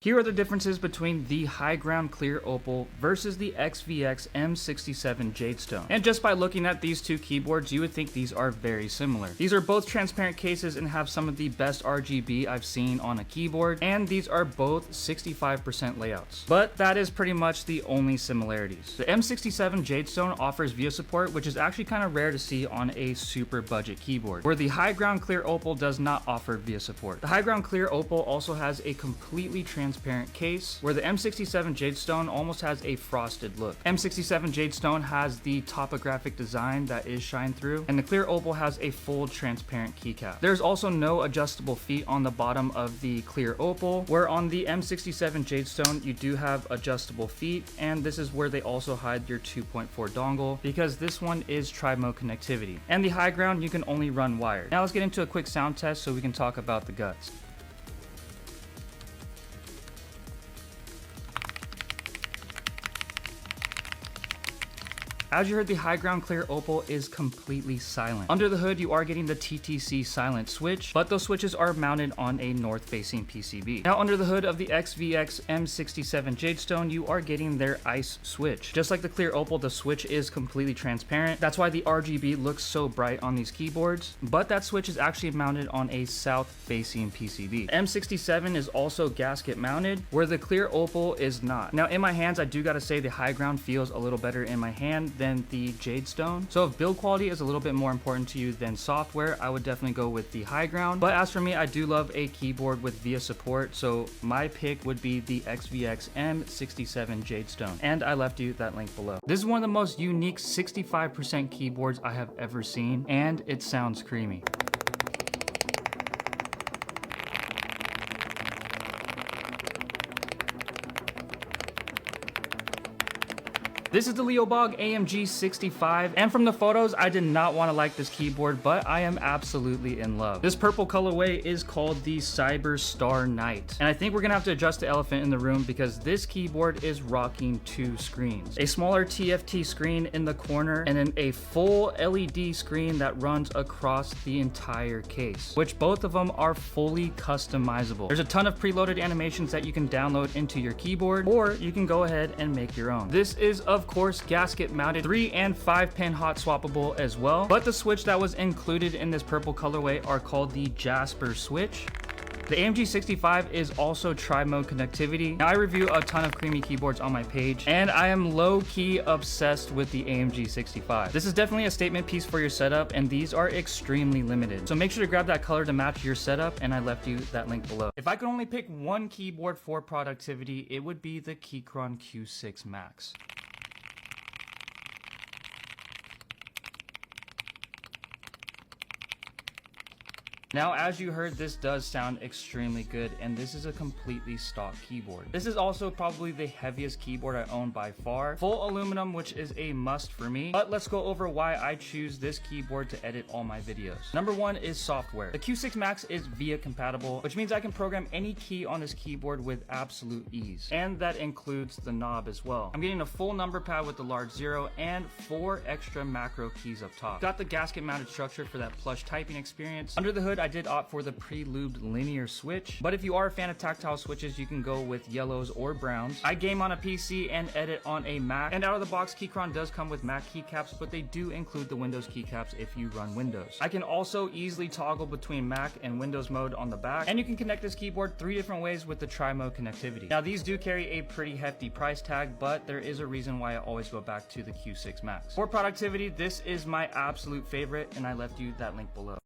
Here are the differences between the Higround Clear Opal versus the XVX M67 Jade Stone. And just by looking at these two keyboards, you would think these are very similar. These are both transparent cases and have some of the best RGB I've seen on a keyboard, and these are both 65% layouts. But that is pretty much the only similarities. The M67 Jade Stone offers VIA support, which is actually kind of rare to see on a super budget keyboard, where the Higround Clear Opal does not offer VIA support. The Higround Clear Opal also has a completely transparent case, where the M67 Jade Stone almost has a frosted look. M67 Jade Stone has the topographic design that is shine through, and the Clear Opal has a full transparent keycap. There's also no adjustable feet on the bottom of the Clear Opal, where on the M67 Jade Stone you do have adjustable feet, and this is where they also hide your 2.4 dongle, because this one is tri-mode connectivity. And the Higround you can only run wired. Now let's get into a quick sound test so we can talk about the guts. As you heard, the Higround Clear Opal is completely silent. Under the hood, you are getting the TTC silent switch, but those switches are mounted on a north-facing PCB. Now, under the hood of the XVX M67 Jade Stone, you are getting their ICE switch. Just like the Clear Opal, the switch is completely transparent. That's why the RGB looks so bright on these keyboards, but that switch is actually mounted on a south-facing PCB. M67 is also gasket mounted, where the Clear Opal is not. Now, in my hands, I do gotta say the Higround feels a little better in my hand than the Jade Stone. So if build quality is a little bit more important to you than software, I would definitely go with the Higround. But as for me, I do love a keyboard with VIA support, so my pick would be the XVX M67 Jade Stone. And I left you that link below. This is one of the most unique 65% keyboards I have ever seen, and it sounds creamy. This is the Leobog AMG65, and from the photos, I did not want to like this keyboard, but I am absolutely in love. This purple colorway is called the Cyberstar Night, and I think we're gonna have to adjust the elephant in the room because this keyboard is rocking two screens. A smaller TFT screen in the corner, and then a full LED screen that runs across the entire case, which both of them are fully customizable. There's a ton of preloaded animations that you can download into your keyboard, or you can go ahead and make your own. This is of course gasket mounted, 3 and 5 pin hot swappable as well, but the switch that was included in this purple colorway are called the Jasper switch. The AMG65 is also tri-mode connectivity. Now, I review a ton of creamy keyboards on my page, and I am low-key obsessed with the AMG65. This is definitely a statement piece for your setup, and these are extremely limited. So make sure to grab that color to match your setup, and I left you that link below. If I could only pick one keyboard for productivity, it would be the Keychron Q6 Max. Now, as you heard, this does sound extremely good, and this is a completely stock keyboard. This is also probably the heaviest keyboard I own by far. Full aluminum, which is a must for me. But let's go over why I choose this keyboard to edit all my videos. Number one is software. The Q6 Max is VIA compatible, which means I can program any key on this keyboard with absolute ease. And that includes the knob as well. I'm getting a full number pad with the large 0 and 4 extra macro keys up top. Got the gasket mounted structure for that plush typing experience. Under the hood, I did opt for the pre-lubed linear switch, but if you are a fan of tactile switches, you can go with yellows or browns. I game on a PC and edit on a Mac, and out of the box, Keychron does come with Mac keycaps, but they do include the Windows keycaps if you run Windows. I can also easily toggle between Mac and Windows mode on the back, and you can connect this keyboard 3 different ways with the tri-mode connectivity. Now, these do carry a pretty hefty price tag, but there is a reason why I always go back to the Q6 Max. For productivity, this is my absolute favorite, and I left you that link below.